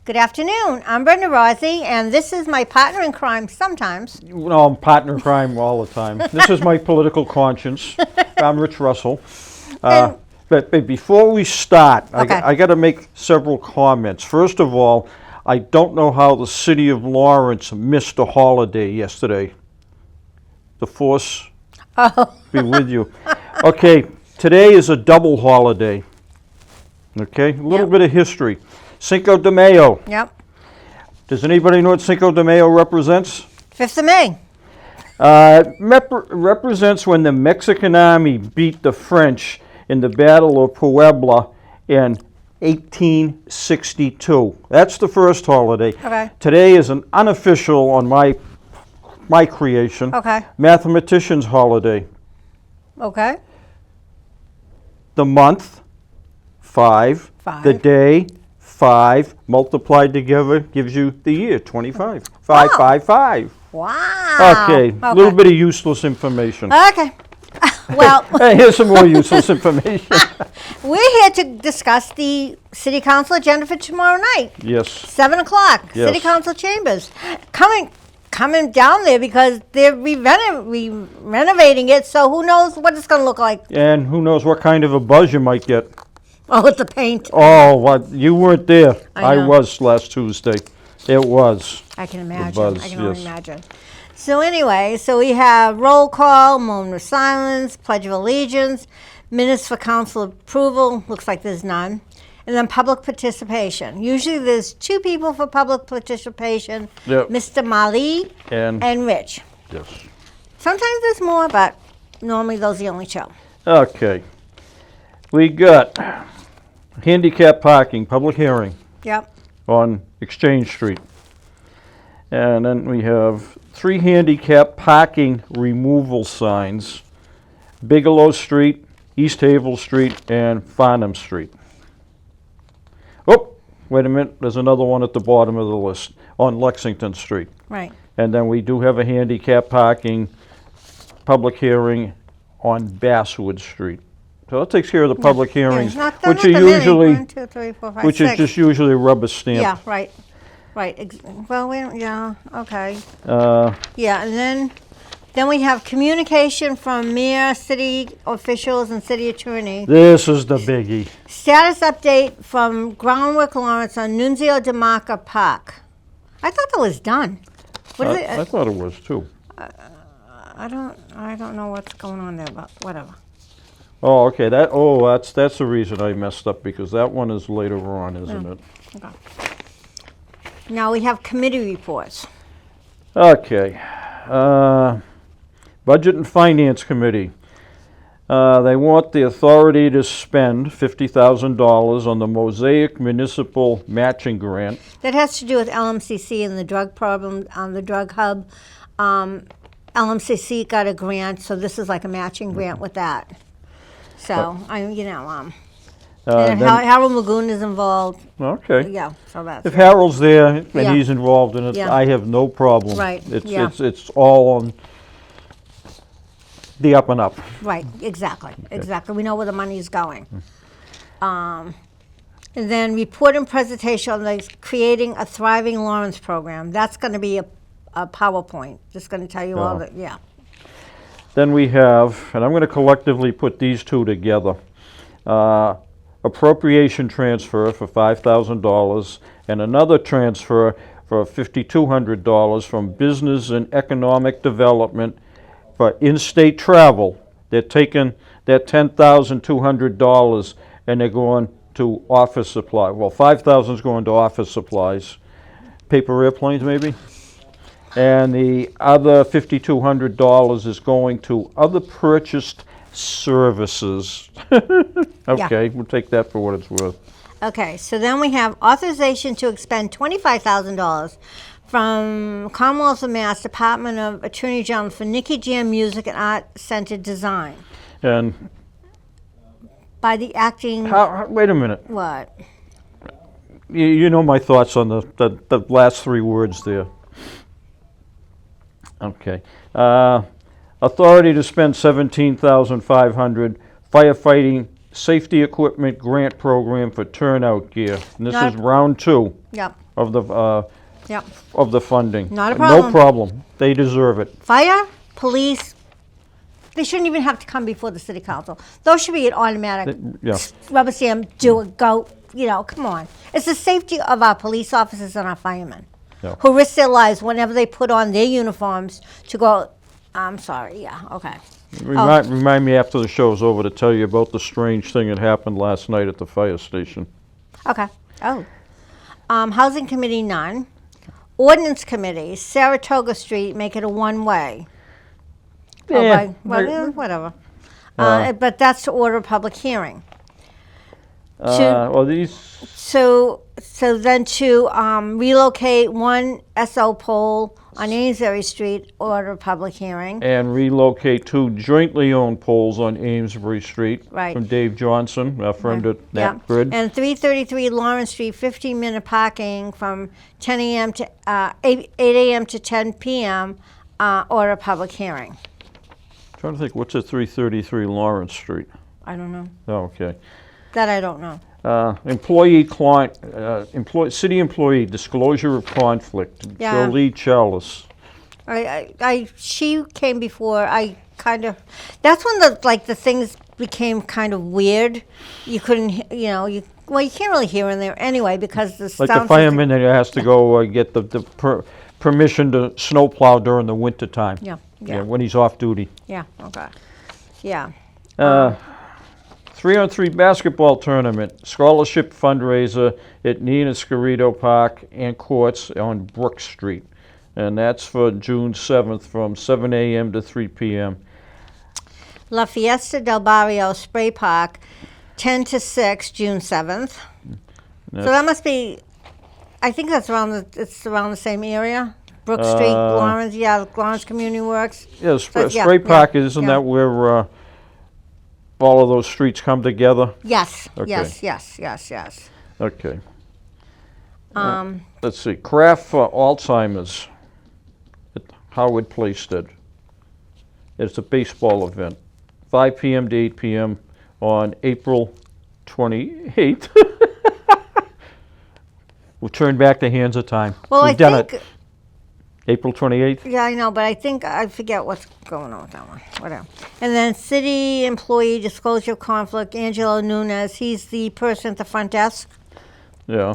Good afternoon. I'm Brenda Rozzi, and this is my partner in crime sometimes. No, I'm partner in crime all the time. This is my political conscience. I'm Rich Russell. But before we start, Okay. I got to make several comments. First of all, I don't know how the city of Lawrence missed a holiday yesterday. The force be with you. Okay, today is a double holiday. Okay, a little bit of history. Cinco de Mayo. Yep. Does anybody know what Cinco de Mayo represents? 5th of May. Represents when the Mexican army beat the French in the Battle of Puebla in 1862. That's the first holiday. Okay. Today is an unofficial, on my creation, mathematician's holiday. Okay. The month, 5. The day, 5, multiplied together gives you the year, 25. 5, Oh. 5, 5. Wow. Okay, a little bit of useless information. Okay. Well, Hey, here's some more useless information. we're here to discuss the City Council agenda for tomorrow night, Yes. 7 o'clock, Yes. City Council chambers. Coming down there because they're renovating it, so who knows what it's going to look like. And who knows what kind of a buzz you might get. Oh, with the paint. Oh, what? You weren't there. I know. was last Tuesday. It was. I can imagine. buzz, I can only yes. imagine. So anyway, so we have roll call, moment of silence, pledge of allegiance, minutes for council approval. Looks like there's none. And then public participation. Usually there's 2 people for public participation, Yep. Mr. Mali And Rich. yes. Sometimes there's more, but normally those are the only 2. Okay. We got handicap parking, public hearing Yep. on Exchange Street. And then we have 3 handicap parking removal signs, Bigelow Street, East Havel Street, and Farnham Street. Oh, wait a minute, there's another one at the bottom of the list, on Lexington Street. Right. And then we do have a handicap parking public hearing on Basswood Street. So that takes care of the public hearings, Not which that are many. usually, 1, 2, 3, 4, 5, which is 6. just usually rubber stamped. Yeah, right. Right. Well, we don't, yeah, okay. Uh, Yeah, and then we have communication from mayor, city officials, and city attorney. This is the biggie. Status update from Groundwork Lawrence on Nunzio de Marca Park. I thought that was done. What is I it? thought it was too. I don't know what's going on there, but whatever. Oh, okay. That's the reason I messed up, because that one is later on, isn't it? Okay. Now we have committee reports. Okay. Budget and Finance Committee. They want the authority to spend $50,000 on the Mosaic Municipal Matching Grant. That has to do with LMCC and the drug problem, the drug hub. LMCC got a grant, so this is like a matching grant with that. So, and Then- Harold Magoon is involved. Okay. Yeah, so that's If Harold's there and Yeah. he's involved in it, Yeah. I have no problem. Right, It's yeah. it's all on the up and up. right. Exactly. We know where the money's going. And then report and presentation on the creating a thriving Lawrence program. That's going to be a PowerPoint. Just going to tell you all Oh. that. Yeah. Then we have, and I'm going to collectively put these 2 together, appropriation transfer for $5,000 and another transfer for $5,200 from Business and Economic Development for in-state travel. They're taking that $10,200 and they're going to office supply. Well, $5,000 is going to office supplies, paper airplanes maybe. And the other $5,200 is going to other purchased services. Okay, we'll take that for what it's worth. Okay, so then we have authorization to expend $25,000 from Commonwealth of Mass Department of Attorney General for Nicky Jam Music and Art Center Design And by the acting, wait a minute. what? You know my thoughts on the last 3 words there. Okay. Authority to spend $17,500 firefighting safety equipment grant program for turnout gear. And this Not- is round 2 Yep, of yep. the funding. Not a No problem. problem. They deserve it. Fire, police, they shouldn't even have to come before the city council. Those should be an automatic Yeah. rubber stamp, do it, go, come on. It's the safety of our police officers and our firemen Yeah. who risk their lives whenever they put on their uniforms to go, I'm sorry, yeah, okay. Remind me after the show's over to tell you about the strange thing that happened last night at the fire station. Okay. Oh. Housing Committee, none. Ordinance Committee, Saratoga Street, make it a one-way. Yeah, Whatever. But that's to order a public hearing. well, these, So then to relocate one SO pole on Amesbury Street, order a public hearing. and relocate 2 jointly owned poles on Amesbury Street. Right. From Dave Johnson, our friend at Yeah. Nat Grid. And 333 Lawrence Street, 15-minute parking from 10 a.m. to 8 a.m. to 10 p.m. Order a public hearing. Trying to think, what's at 333 Lawrence Street? I don't know. Oh, okay. That I don't know. City employee disclosure of conflict. Yeah. Jolie Chalice. She came before. That's when the things became kind of weird. You couldn't, you can't really hear in there anyway because the Like sound the fireman that has to go get the permission to snowplow during the winter time. Yeah. When he's off duty. Yeah. Okay. Yeah. 3-on-3 basketball tournament, scholarship fundraiser at Nina Scarito Park and Courts on Brook Street. And that's for June 7th from 7 a.m. to 3 p.m. La Fiesta del Barrio Spray Park, 10 to 6, June 7th. So that must be, I think it's around the same area. Brook Street, Lawrence, Lawrence Community Works. Yeah, So, Spray Park, isn't yeah. that where all of those streets come together? Yes, Okay. yes. Okay. Let's see, Craft for Alzheimer's at Howard Playstead. It's a baseball event, 5 p.m. to 8 p.m. on April 28th. We'll turn back the hands of time. Well, We've I done think, it. April 28th? yeah, I know, but I forget what's going on with that one. Whatever. And then city employee disclosure of conflict, Angelo Nunez, he's the person at the front desk. Yeah.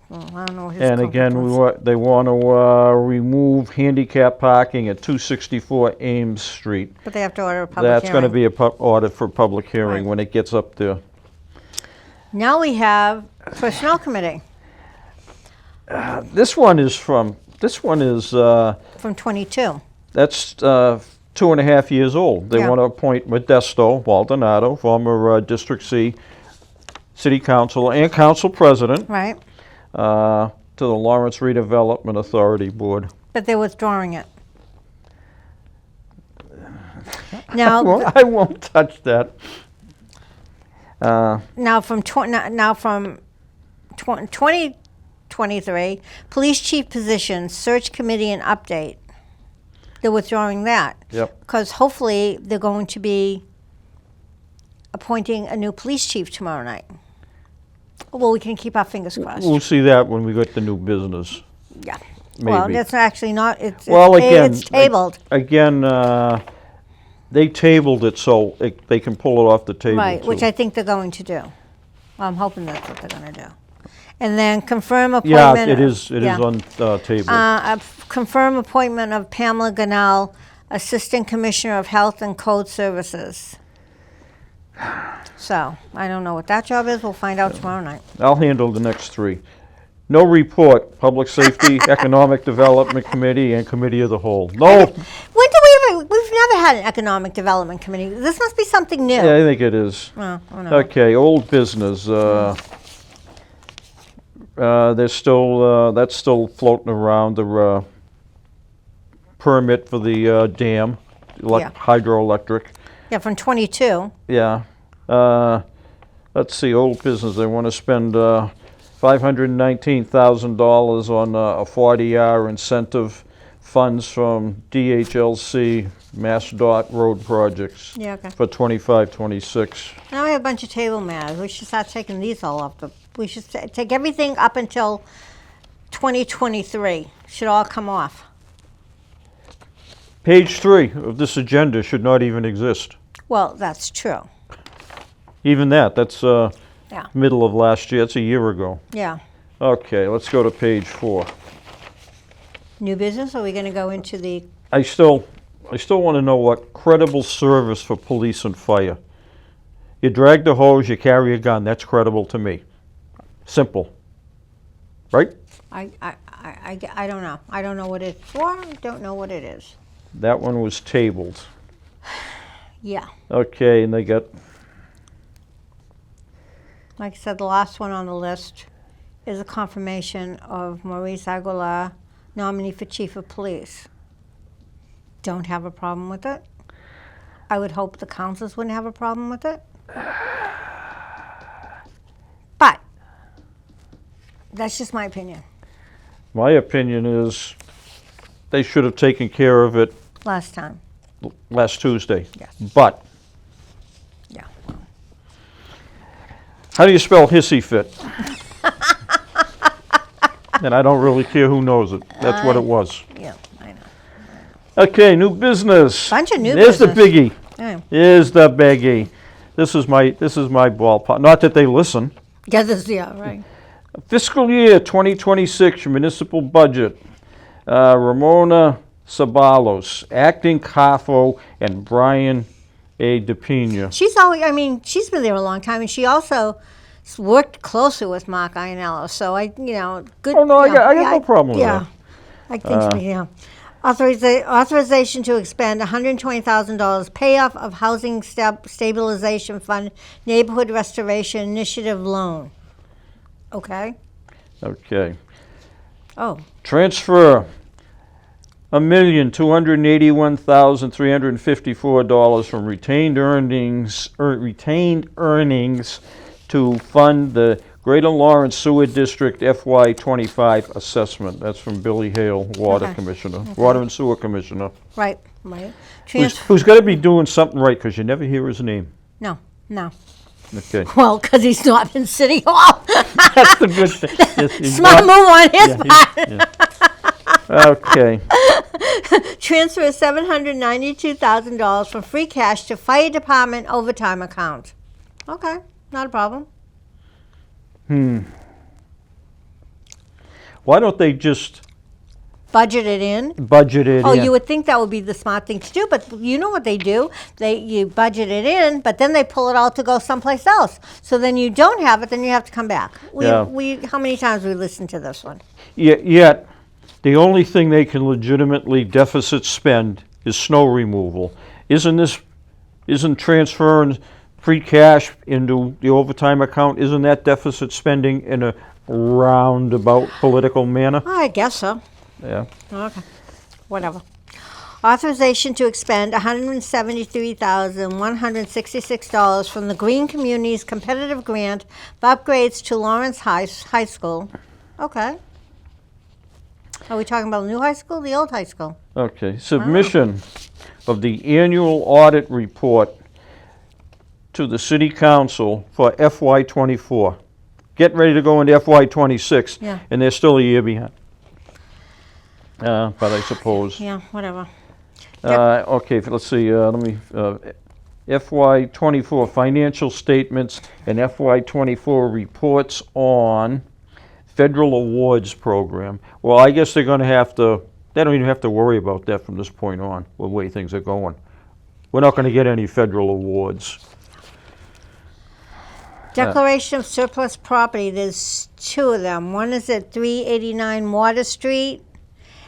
Well, I don't know what his And conflict again, was. they want to remove handicap parking at 264 Ames Street. But they have to order a public That's going to hearing. be order for public hearing Right. when it gets up there. Now we have Personnel Committee This one is from 22. that's 2.5 years old. They Yeah. want to appoint Modesto Maldonado, former District C City Council and Council President, Right, to the Lawrence Redevelopment Authority Board. but they're withdrawing it. Now, Well, I won't touch that. now from 2023, police chief position, search committee and update. They're withdrawing that. Yep. Because hopefully they're going to be appointing a new police chief tomorrow night. Well, we can keep our fingers crossed. We'll see that when we get the new business. Yeah. Well, Maybe. that's actually not, it's Again, tabled. They tabled it so they can pull it off the table. Right, which too. I think they're going to do. I'm hoping that's what they're going to do. And then confirm Yeah, appointment. it is yeah. on table. Confirm appointment of Pamela Ganal, Assistant Commissioner of Health and Code Services. So, I don't know what that job is. We'll find out tomorrow night. I'll handle the next 3. No report, Public Safety, Economic Development Committee, and Committee of the Whole. No, When do we ever, we've never had an Economic Development Committee. This must be something new. yeah, I think it is. Oh no. Okay, old business. There's still, that's still floating around, the permit for the dam, Yeah. hydroelectric. Yeah, from 22. Yeah. Let's see, old business, they want to spend $519,000 on a 40-hour incentive funds from DHLC, MassDOT road projects Yeah, okay. for 25, 26. Now we have a bunch of table matters. We should start taking these all off we should take everything up until 2023. Should all come off. Page 3 of this agenda should not even exist. Well, that's true. Even that's Yeah. middle of last year. It's a year ago. Yeah. Okay, let's go to page 4. New business, or are we going to go into the... I still want to know what credible service for police and fire. You drag the hose, you carry a gun. That's credible to me. Simple. Right? I don't know. I don't know what it's for. I don't know what it is. That one was tabled. Yeah. Okay, and they got... Like I said, the last one on the list is a confirmation of Maurice Aguilar, nominee for chief of police. Don't have a problem with it. I would hope the councils wouldn't have a problem with it. But that's just my opinion. My opinion is they should have taken care of it Last time. last Tuesday. Yes. But Yeah. how do you spell hissy fit? And I don't really care who knows it. That's what it was. Yeah, I know. Okay, new business. Bunch of new There's business. the biggie. Yeah. Here's the biggie. This is my ballpark. Not that they listen. Yeah, right. Fiscal year 2026 municipal budget. Ramona Sabalos, acting CAFO, and Brian A. DePina. She's always, I mean, she's been there a long time, and she also worked closely with Mark Ionello. So good. Oh, no, I you got know, no problem with yeah, I think, authorization to expend $120,000 payoff of Housing Stabilization Fund Neighborhood Restoration Initiative loan. Okay. Okay. Oh, Transfer $1,281,354 from retained earnings to fund the Greater Lawrence Sewer District FY25 assessment. That's from Billy Hale, Water Okay. Commissioner, Water and Sewer Commissioner, right. Transfer. who's got to be doing something right because you never hear his name. No. Okay, Well, because he's not in City Hall. that's the good thing. Yes, he's Smart not- move on his yeah, part. yeah. Okay. Transfer $792,000 from free cash to fire department overtime account. Okay, not a problem. Why don't they just Budget it in. budget it Oh, in? you would think that would be the smart thing to do, but you know what they do? You budget it in, but then they pull it out to go someplace else. So then you don't have it, then you have to come back. Yeah. How many times we listened to this one? Yet, the only thing they can legitimately deficit spend is snow removal. Isn't transferring free cash into the overtime account, isn't that deficit spending in a roundabout political manner? I guess so. Yeah. Okay, whatever. Authorization to expend $173,166 from the Green Communities Competitive Grant for upgrades to Lawrence High School. Okay. Are we talking about the new high school, the old high school? Okay. Submission of the annual audit report to the city council for FY24. Getting ready to go into FY26, Yeah. and they're still a year behind. But I suppose. Yeah, whatever. Okay, let's see, let me, FY24 financial statements and FY24 reports on federal awards program. Well, I guess they're gonna have to, they don't even have to worry about that from this point on, the way things are going. We're not gonna get any federal awards. Declaration of surplus property, there's two of them. One is at 389 Water Street,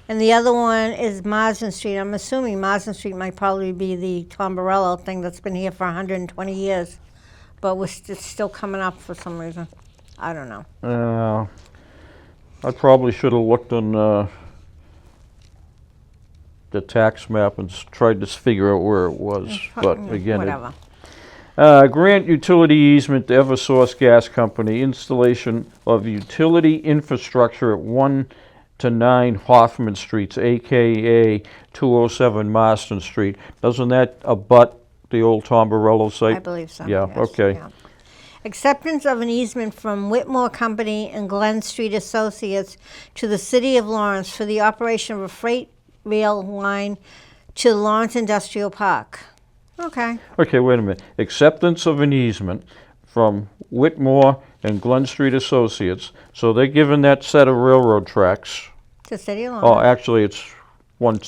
and the other one is Marsden Street. I'm assuming Marsden Street might probably be the Tom Barello thing that's been here for 120 years, but it's still coming up for some reason. I don't know. I probably should have looked on the tax map and tried to figure out where it was, but again, Whatever. Grant utility easement to Eversource Gas Company, installation of utility infrastructure at 1 to 9 Hoffman Streets, AKA 207 Marston Street. Doesn't that abut the old Tomborello site? I believe so. Yeah, yes, okay. yeah. Acceptance of an easement from Whitmore Company and Glen Street Associates to the City of Lawrence for the operation of a freight rail line to Lawrence Industrial Park. Okay. Okay, wait a minute. Acceptance of an easement from Whitmore and Glen Street Associates. So they're giving that set of railroad tracks. To City of Oh, Lawrence. actually, it's one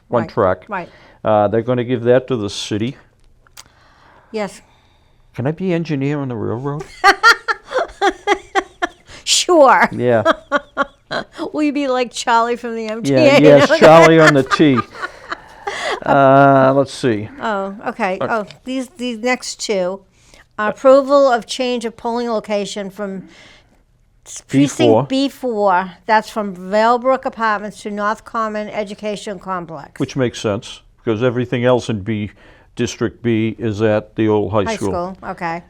Right, track. Right. They're going to give that to the city. Yes. Can I be engineer on the railroad? Sure. Yeah. Will you be like Charlie from the MTA? Yeah. Yes, Charlie on the T. Let's see. Oh, okay. Oh, these next two. Approval of change of polling location from precinct B4. That's from Valebrook Apartments to North Common Education Complex. Which makes sense, because everything else in District B is at the old high school. Okay.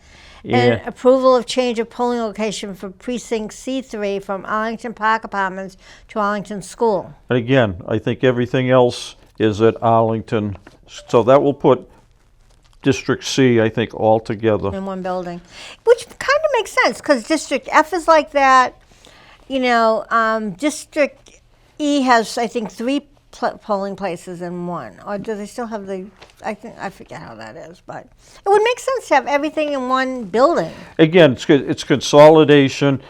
Yeah. And approval of change of polling location for precinct C3 from Arlington Park Apartments to Arlington School. And again, I think everything else is at Arlington. So that will put District C, I think, all together. In one building, which kind of makes sense because District F is like that. You know, District E has, I think, 3 polling places in one. Or do they still have the? I forget how that is, but it would make sense to have everything in one building. Again, it's consolidation,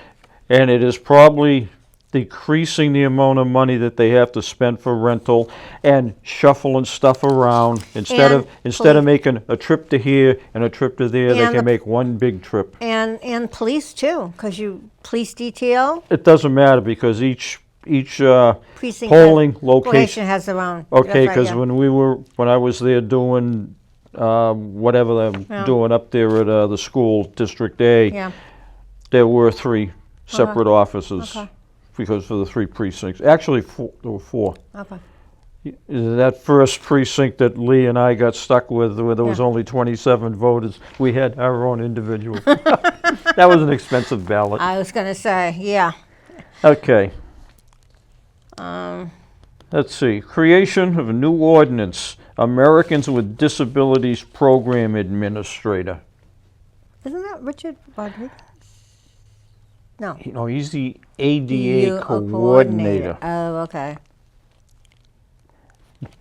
and it is probably decreasing the amount of money that they have to spend for rental and shuffling stuff around instead of making a trip to here and a trip to there. They can make one big trip. And police too, because police detail. It doesn't matter because each Precinct polling location has their own. Okay, That's right, because when I was there doing whatever they're doing up there at the school, District A, yeah. there were 3 separate offices Okay. because for the 3 precincts. Actually, there were 4. Okay. That first precinct that Lee and I got stuck with, where there was only 27 voters, we had our own individual. That was an expensive ballot. I was going to say, yeah. Okay. Let's see. Creation of a new ordinance, Americans with Disabilities Program Administrator. Isn't that Richard Rodriguez? No. You know, he's the ADA coordinator. Oh, okay.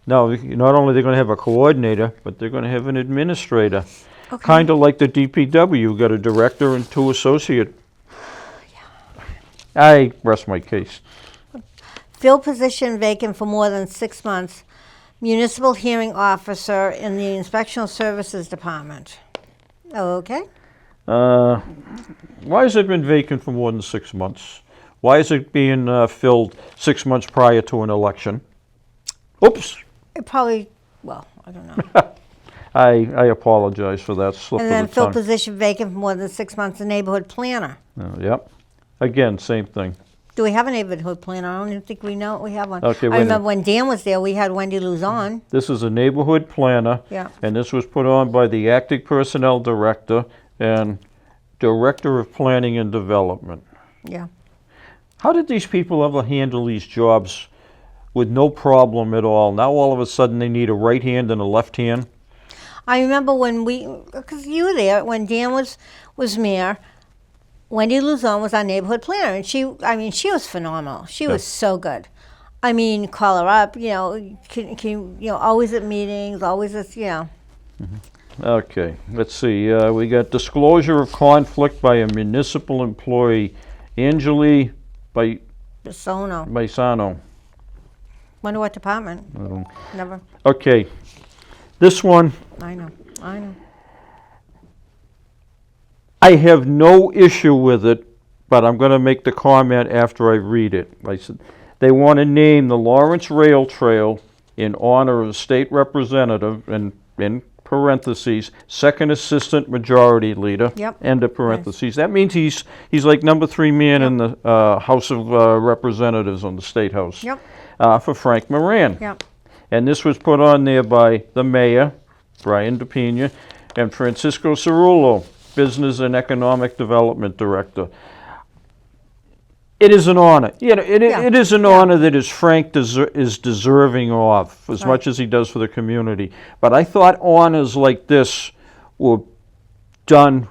No, not only they're going to have a coordinator, but they're going to have an administrator. Okay. Kind of like the DPW. You got a director and 2 associate. I rest my case. Fill position vacant for more than 6 months. Municipal hearing officer in the Inspectional Services Department. Okay. Why has it been vacant for more than 6 months? Why is it being filled 6 months prior to an election? Oops. It probably, well, I don't know. I apologize for that slip And then of the fill tongue. position vacant for more than 6 months, a neighborhood planner. Yep. Again, same thing. Do we have a neighborhood planner? I don't even think we know we have one. Okay, I wait a remember when Dan was there, we had Wendy Luzon. This is a neighborhood planner. Yeah. And this was put on by the acting personnel director and director of planning and development. Yeah. How did these people ever handle these jobs with no problem at all? Now all of a sudden they need a right hand and a left hand? I remember when because you were there, when Dan was mayor, Wendy Luzon was our neighborhood planner, and she was phenomenal. She was so good. I mean, call her up, can always at meetings, always at, Okay, let's see. We got disclosure of conflict by a municipal employee, Angeli Bisono. Baisano. Wonder what department? Never. Okay, this one, I know. I have no issue with it, but I'm going to make the comment after I read it. I said they want to name the Lawrence Rail Trail in honor of the state representative, and in parentheses, second assistant majority leader, Yep. end of parentheses. That means he's like number 3 man in the House of Representatives on the State House. Yep. For Frank Moran. Yep. And this was put on there by the mayor, Brian DePina, and Francisco Cerullo, Business and Economic Development Director. It is an honor. You know, Yeah. it is an honor that is Frank is deserving of, as Right. much as he does for the community. But I thought honors like this were done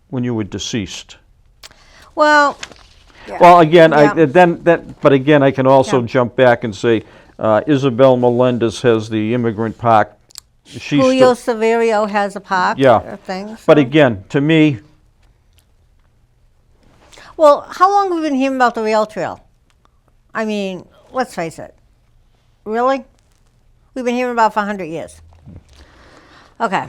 when you were deceased. Well, yeah. Well, again, Yeah. but again, I can also Yeah. jump back and say, Isabel Melendez has the immigrant park. Julio Severio has a park. Yeah. Thing. But so- again, to me, Well, how long have we been hearing about the rail trail? I mean, let's face it. Really? We've been hearing about it for 100 years. Okay.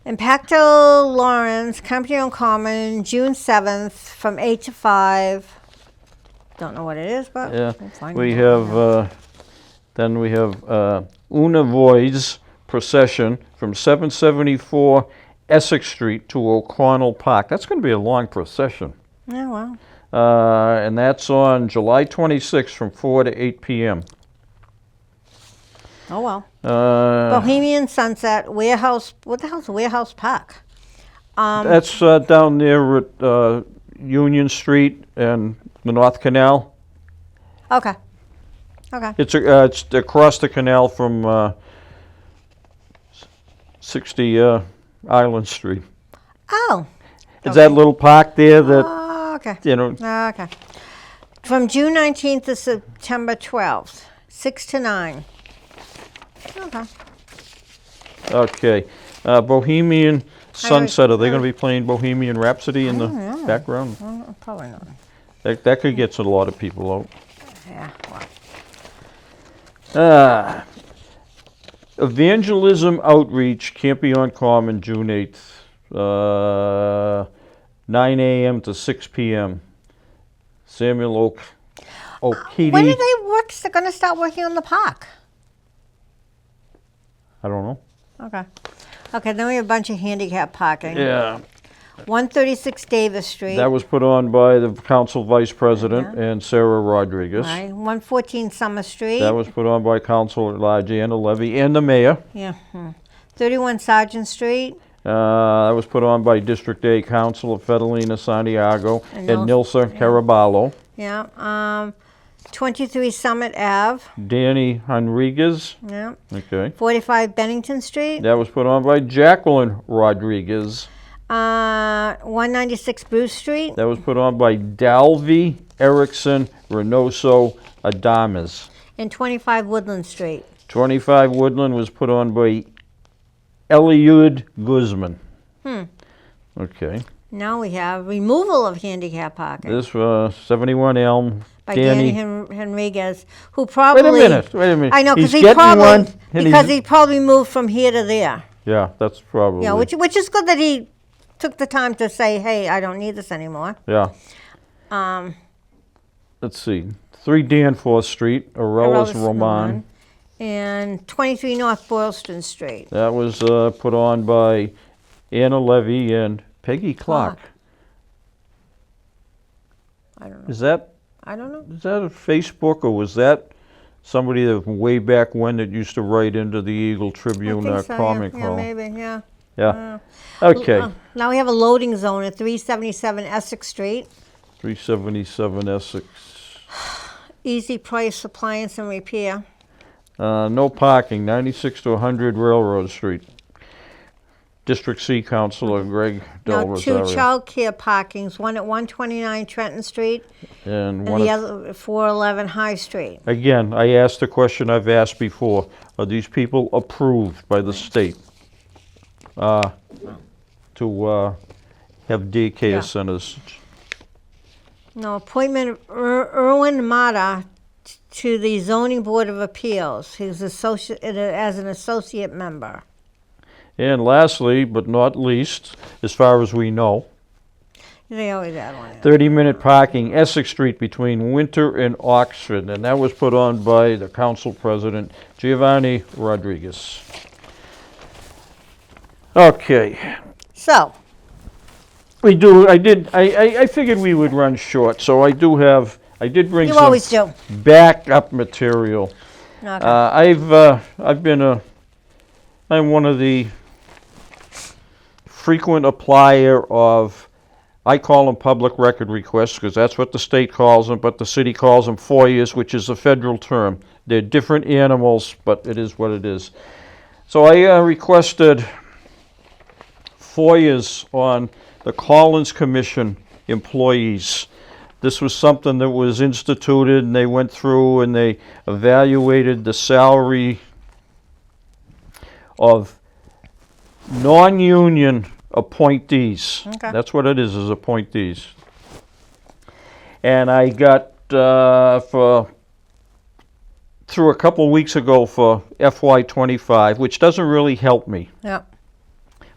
Impacto Lawrence, Company on Common, June 7th from 8 to 5. Don't know what it is, but yeah, we'll find we it. have, then we have Una Voi's procession from 774 Essex Street to O'Connell Park. That's going to be a long procession. Yeah, well. And that's on July 26th from 4 to 8 p.m. Oh, well. Uh, Bohemian Sunset, Warehouse. What the hell's Warehouse Park? That's down there at Union Street and the North Canal. Okay. Okay. It's across the canal from 60 Island Street. Oh. It's that little park there that, Oh, okay. you know, Okay. From June 19th to September 12th, 6 to 9. Okay. okay. Bohemian Sunset, are they going to be playing Bohemian Rhapsody in the don't know. background? Probably not. That could get a lot of people out. Yeah. Well. Evangelism outreach, Campion Common, June 8th, 9 a.m. to 6 p.m. Samuel O'Keefe. When are they They're going to start working on the park. I don't know. Okay. Okay, then we have a bunch of handicap parking. Yeah, 136 Davis Street. that was put on by the council vice president and Sarah Rodriguez. Right. 114 Summer Street. That was put on by Council at Large Anna Levy and the mayor. Yeah. 31 Sergeant Street. That was put on by District A Council of Federalina Santiago And and Nils- Nilsa Caraballo. Yeah. 23 Summit Ave. Danny Henriguez. Yeah. Okay. 45 Bennington Street. That was put on by Jacqueline Rodriguez. 196 Bruce Street. That was put on by Dalvey Erickson Reynoso Adames. And 25 Woodland Street. 25 Woodland was put on by Eliud Guzman. Okay. Now we have removal of handicap parking This 71 Elm. by Danny. Danny Henriguez, who probably. Wait a minute. I know, because He's he getting probably one, and because he's- he probably moved from here to there. Yeah, that's probably. Yeah, which is good that he took the time to say, "Hey, I don't need this anymore." Yeah. Let's see. 3 Danforth Street, Arelis Roman. And 23 North Boylston Street. That was put on by Anna Levy and Peggy Clark. I don't know. Is that I don't know. a Facebook, or was that somebody that way back when that used to write into the Eagle Tribune I think so, comic yeah, column? maybe, yeah. Yeah. Okay. Now we have a loading zone at 377 Essex Street. 377 Essex. Easy price appliance and repair. No parking. 96 to 100 Railroad Street. District C Councilor Greg Del Now 2 Rosario. child care parkings, one at 129 Trenton Street And and one the of- other at 411 High Street. Again, I asked the question I've asked before. Are these people approved by the state to have daycare Yeah. centers? No, appointment of Erwin Mata to the Zoning Board of Appeals. He's as an associate member. And lastly, but not least, as far as we know, They always add one. 30-minute parking, Essex Street between Winter and Oxford, and that was put on by the council president, Giovanni Rodriguez. Okay, So, I figured we would run short, so I did bring you some always do. backup material. Okay. I'm one of the frequent applier of I call them public record requests because that's what the state calls them, but the city calls them FOIAs, which is a federal term. They're different animals, but it is what it is. So I requested FOIAs on the Collins Commission employees. This was something that was instituted, and they went through and they evaluated the salary of non-union appointees. Okay. That's what it is appointees. And I got through a couple of weeks ago for FY25, which doesn't really help me Yep.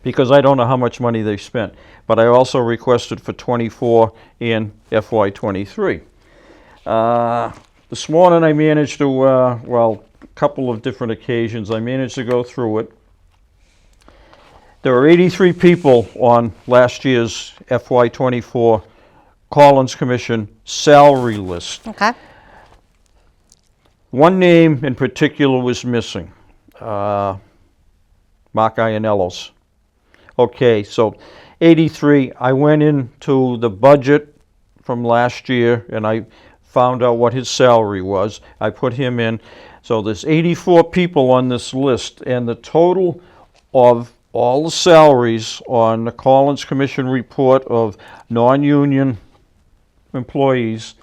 because I don't know how much money they spent. But I also requested for 24 and FY23. This morning I managed to, a couple of different occasions, I managed to go through it. There were 83 people on last year's FY24 Collins Commission salary list. Okay. One name in particular was missing, Mark Ianello's. Okay, so 83, I went into the budget from last year and I found out what his salary was. I put him in. So there's 84 people on this list, and the total of all the salaries on the Collins Commission report of non-union employees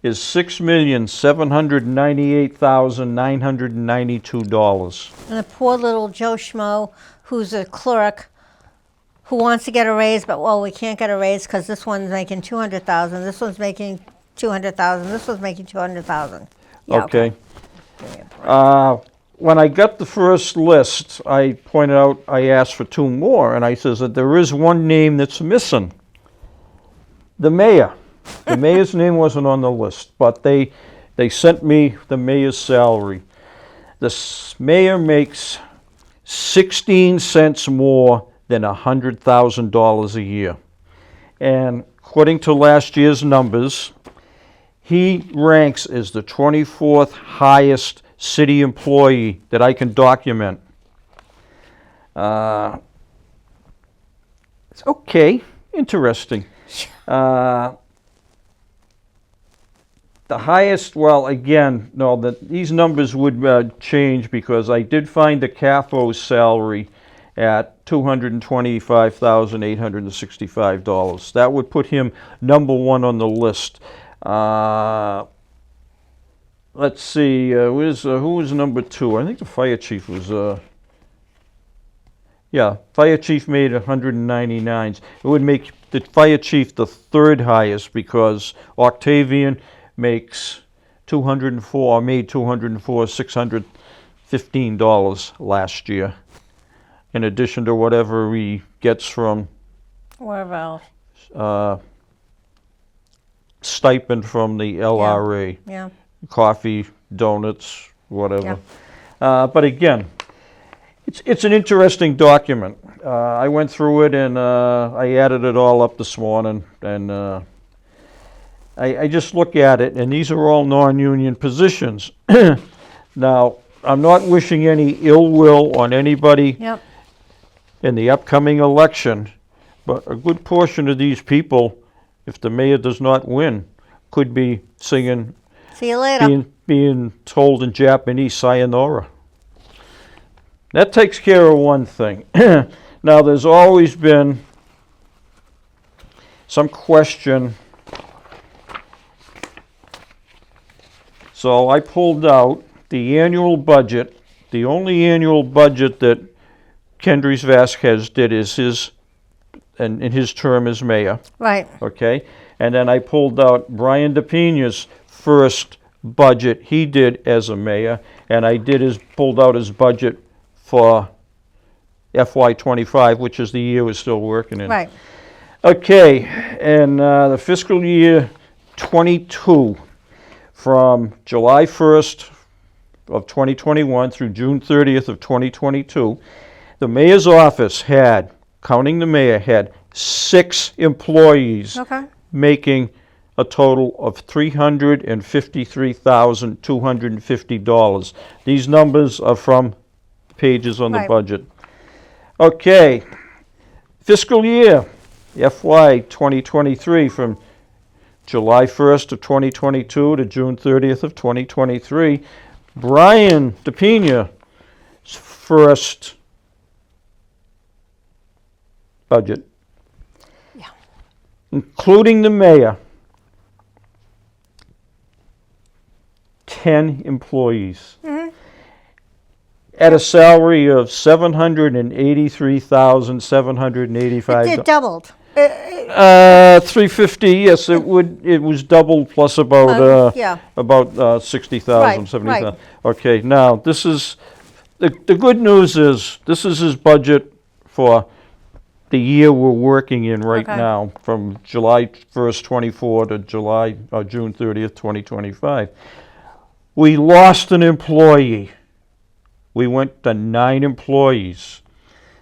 is $6,798,992. And the poor little Joe Schmo, who's a clerk, who wants to get a raise, but we can't get a raise because this one's making 200,000. This one's making 200,000. This one's making 200,000. Yeah, Okay. Give me a break. When I got the first list, I pointed out, I asked for two more, and I says that there is one name that's missing. The mayor. The mayor's name wasn't on the list, but they sent me the mayor's salary. The mayor makes 16 cents more than $100,000 a year. And according to last year's numbers, he ranks as the 24th highest city employee that I can document. It's okay, interesting. The highest, these numbers would change because I did find the CAFO's salary at $225,865. That would put him number one on the list. Let's see, who was number two? I think the fire chief was, fire chief made 199. It would make the fire chief the third highest because Octavian makes made $615 last year, in addition to whatever he gets from Wherever else. stipend from the LRA. Yeah. Coffee, donuts, whatever. But again, it's an interesting document. I went through it and I added it all up this morning, and I just look at it, and these are all non-union positions. Now, I'm not wishing any ill will on anybody Yep. in the upcoming election, but a good portion of these people, if the mayor does not win, could be singing, See you later. being told in Japanese, sayonara. That takes care of one thing. Now, there's always been some question. So I pulled out the annual budget. The only annual budget that Kendrys Vasquez did is in his term as mayor. Right. Okay? And then I pulled out Brian DePina's first budget he did as a mayor, and I pulled out his budget for FY25, which is the year we're still working in. Right. Okay, and the fiscal year 22, from July 1st of 2021 through June 30th of 2022, the mayor's office had, counting the mayor, had 6 employees Okay. making a total of $353,250. These numbers are from pages on the Right. budget. Okay, fiscal year FY 2023 from July 1st of 2022 to June 30th of 2023. Brian DePina's first budget, Yeah. including the mayor, 10 employees. At a salary of $783,785. It doubled. 350. Yes, it would. It was doubled plus about Yeah. about 60,000, Right, 70,000. right. Okay, now this is the good news is this is his budget for the year we're working in right Okay. now, from July 1st, 24 to June 30th, 2025. We lost an employee. We went to 9 employees,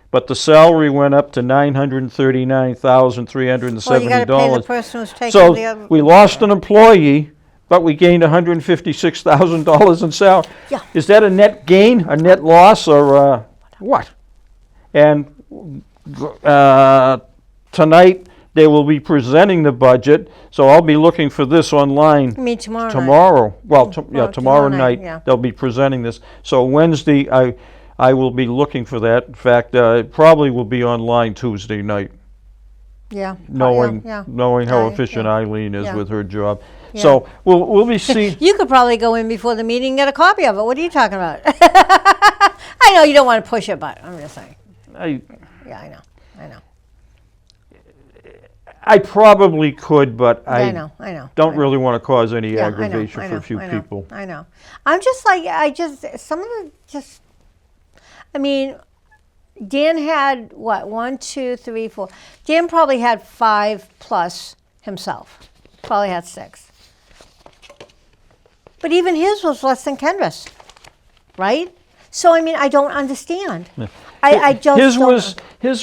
but the salary went up to $939,370. Well, you got to pay the person who's taking So the other. we lost an employee, but we gained $156,000 in salary. Yeah. Is that a net gain, a net loss, or what? And tonight they will be presenting the budget, so I'll be looking for this online Me tomorrow night. tomorrow. Well, Well, tomorrow tomorrow night, night, yeah. they'll be presenting this. So Wednesday, I will be looking for that. In fact, it probably will be online Tuesday night, Yeah. knowing Yeah. knowing how Yeah, efficient yeah. Eileen is Yeah. with her job. Yeah. So we'll be seeing. You could probably go in before the meeting and get a copy of it. What are you talking about? I know you don't want to push it, but I'm just saying. Yeah, I know. I probably could, but I know. I know. don't really want to cause any Yeah, aggravation I for know, a few I know, people. I know. I'm just like, some of the just, I mean, Dan had what, 1, 2, 3, 4. Dan probably had 5 plus himself. Probably had 6. But even his was less than Kendra's, right? So, I mean, I don't understand. I just His don't.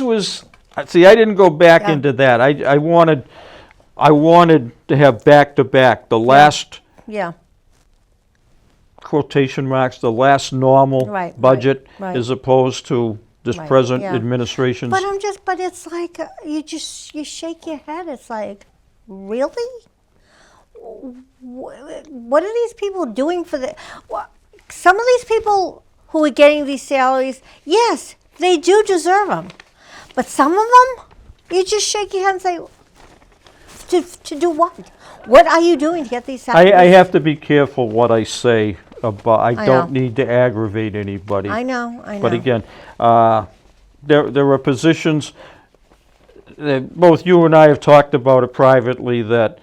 was. See, I didn't go back Yeah. into that. I wanted to have back to back the last Yeah, quotation marks, the last normal Right, budget, right. as opposed to this Right, present yeah. administration's. but it's like, you shake your head. It's like, really? What are these people doing for the, some of these people who are getting these salaries, yes, they do deserve them. But some of them, you just shake your head and say, to do what? What are you doing to get these salaries? I have to be careful what I say about. I know. don't need to aggravate anybody. I know. But again, there are positions that both you and I have talked about it privately, that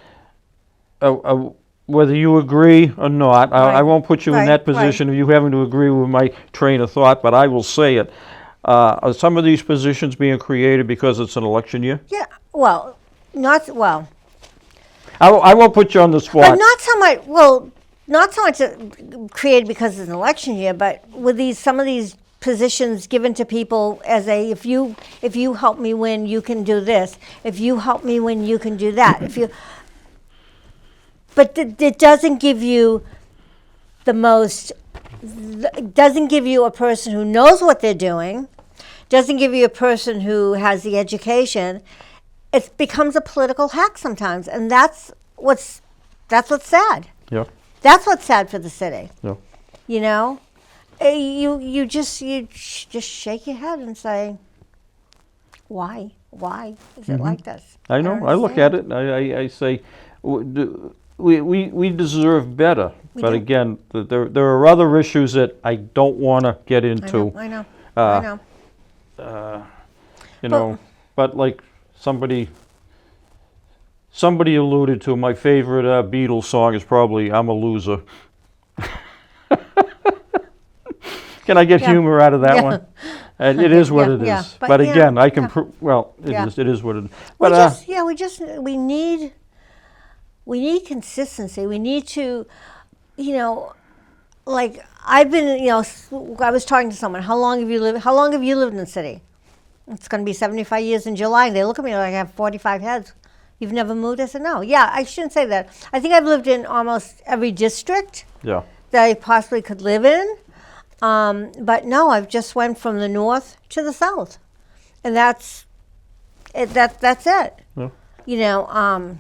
whether you agree or not, I Right. won't put you in Right, that position of you having to agree with my train of thought, but I will say it. Are some of these positions being created because it's an election year? Yeah, well, not, well, I won't put you on the spot. but not so much, well, not so much created because it's an election year, but with some of these positions given to people as if you help me win, you can do this. If you help me win, you can do that. But it doesn't give you doesn't give you a person who knows what they're doing, doesn't give you a person who has the education. It becomes a political hack sometimes, and that's what's sad. Yeah, That's what's sad for the city. yeah. You know, you just shake your head and say, why is it like this? I know. don't I look understand. at it. I say, we deserve better. We But do. again, there are other issues that I don't want to get into. I know. Uh, I know. You know, but like somebody alluded to, my favorite Beatles song is probably "I'm a Loser." Can I get Yeah. humor out of that Yeah. one? And it is what Yeah, it is. yeah, But but yeah, again, I can. yeah. Well, it Yeah. is. It is what it is. We But we need consistency. We need to, like I've been, I was talking to someone. How long have you lived in the city? It's going to be 75 years in July. And they look at me like I have 45 heads. You've never moved? I said, no. Yeah, I shouldn't say that. I think I've lived in almost every district yeah. that I possibly could live in. But no, I've just went from the north to the south. And That's it. Yeah. You know,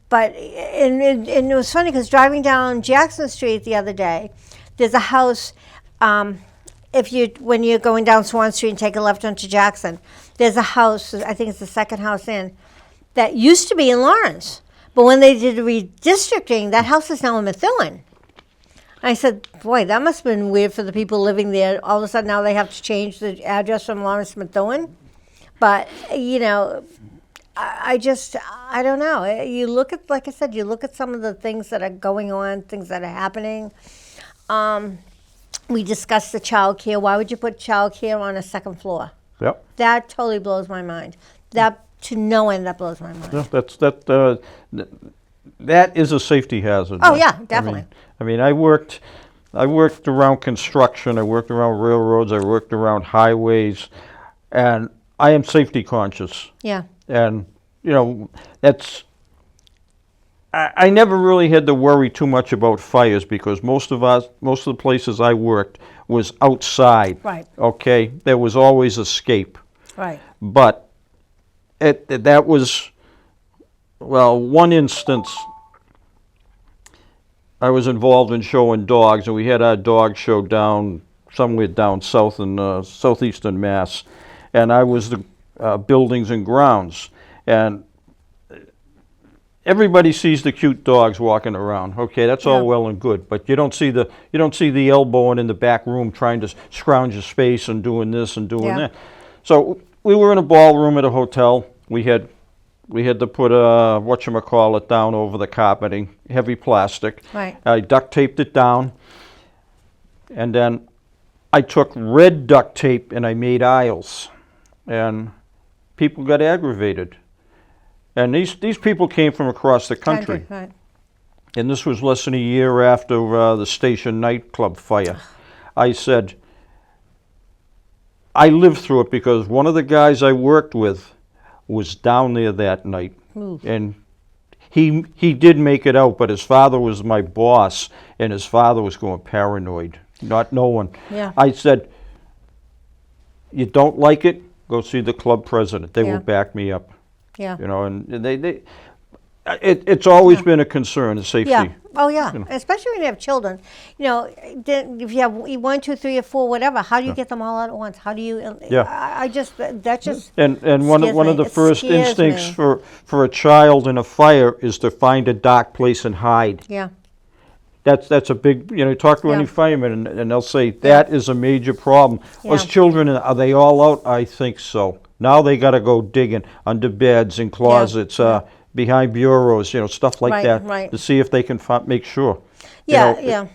but and it was funny because driving down Jackson Street the other day, there's a house. When you're going down Swan Street and take a left onto Jackson, there's a house. I think it's the second house in that used to be in Lawrence, but when they did redistricting, that house is now in Methuen. I said, boy, that must have been weird for the people living there. All of a sudden now they have to change the address from Lawrence to Methuen. But, you know, I don't know. You look at, like I said, you look at some of the things that are going on, things that are happening. We discussed the child care. Why would you put child care on a second floor? Yep. That totally blows my mind. That, to no end, that blows my mind. Yeah, that is a safety hazard. Oh, yeah, definitely. I mean, I worked around construction, I worked around railroads, I worked around highways, and I am safety conscious. Yeah. And, you know, I never really had to worry too much about fires because most of the places I worked was outside. Right. Okay? There was always escape. Right. But that was, well, one instance, I was involved in showing dogs, and we had our dog show somewhere down south in southeastern Mass, and I was the buildings and grounds, and everybody sees the cute dogs walking around. Okay, that's all well and good, but you don't see the elbowing in the back room trying to scrounge a space and doing this and doing that. So we were in a ballroom at a hotel. We had to put a whatchamacallit down over the carpeting, heavy plastic. Right. I duct taped it down, and then I took red duct tape and I made aisles, and people got aggravated. And these people came from across the country. Right. And this was less than a year after the Station nightclub fire. I said, I lived through it because one of the guys I worked with was down there that night. Oof. And he did make it out, but his father was my boss, and his father was going paranoid, not knowing. Yeah. I said, you don't like it? Go see the club president. They will back me up. Yeah. You know, and it's always been a concern, the safety. Yeah. Oh, yeah. You know. Especially when you have children. You know, if you have 1, 2, 3, or 4, whatever, how do you get them all out at once? How do you? That just. And one of the first scares instincts me. for a child in a fire is to find a dark place and hide. Yeah. That's a big, you know, talk to any fireman and they'll say that is a major problem. Yeah. Us children, are they all out? I think so. Now they got to go digging under beds, in closets, behind bureaus, you know, stuff like that, to see if they can make sure. Yeah, you know,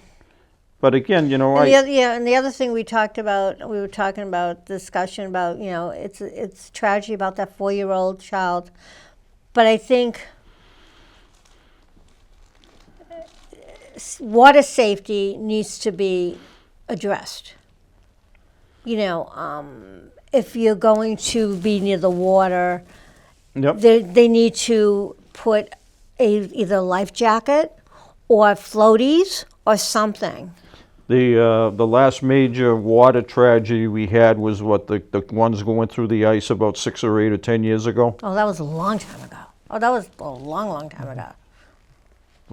But again, you know, and the other thing we were talking about discussion about, you know, it's tragedy about that 4-year-old child, but I think water safety needs to be addressed. You know, if you're going to be near the water, they need to put either a life jacket or floaties or something. The last major water tragedy we had was the ones going through the ice about 6 or 8 or 10 years ago. Oh, that was a long time ago. Oh, that was a long time ago.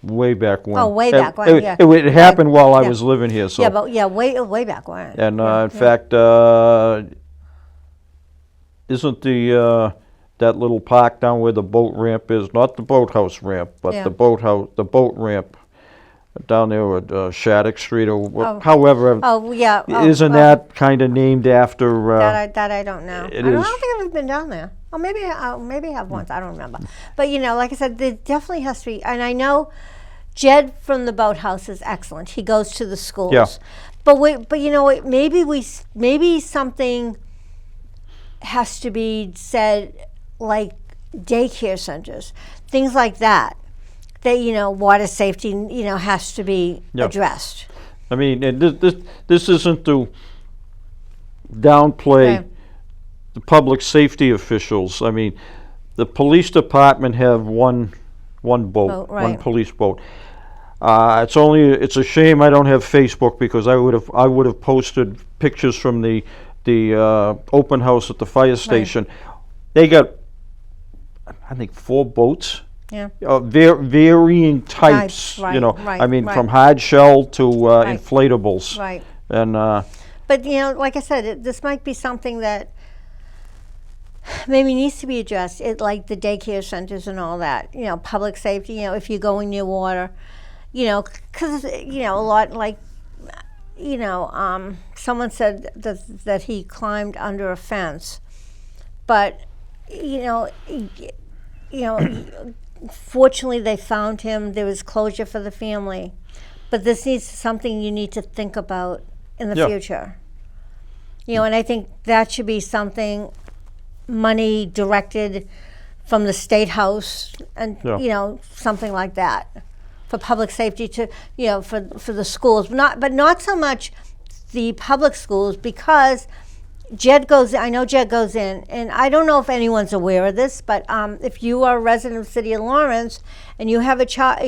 Way back when. Oh, way back when. It happened while I was living here. So. Way back when. And in fact, isn't that little park down where the boat ramp is, not the boathouse ramp, but the boat ramp down there at Shattuck Street or however. Oh, yeah. Isn't that kind of named after? That I don't know. I don't think I've ever been down there. Oh, maybe I have once. I don't remember. But you know, like I said, there definitely has to be. And I know Jed from the boathouse is excellent. He goes to the schools. Yeah. But you know, maybe something has to be said, like daycare centers, things like that. That, you know, water safety, you know, has to be addressed. I mean, and this isn't to downplay the public safety officials. I mean, the police department have one boat, one police boat. It's a shame I don't have Facebook because I would have posted pictures from the open house at the fire station. they got, I think, 4 boats. Yeah. Varying types, Right, you know. right, I mean, right. from hard shell to inflatables. Right. And But, like I said, this might be something that maybe needs to be addressed, like the daycare centers and all that, public safety, if you're going near water, because, a lot like, someone said that he climbed under a fence. But, fortunately they found him. There was closure for the family. But this needs something you need to think about in the future. And I think that should be something, money directed from the State House and, something like that for public safety to, for the schools. But not so much the public schools, because I know Jed goes in, and I don't know if anyone's aware of this, but if you are a resident of the city of Lawrence and you have a child,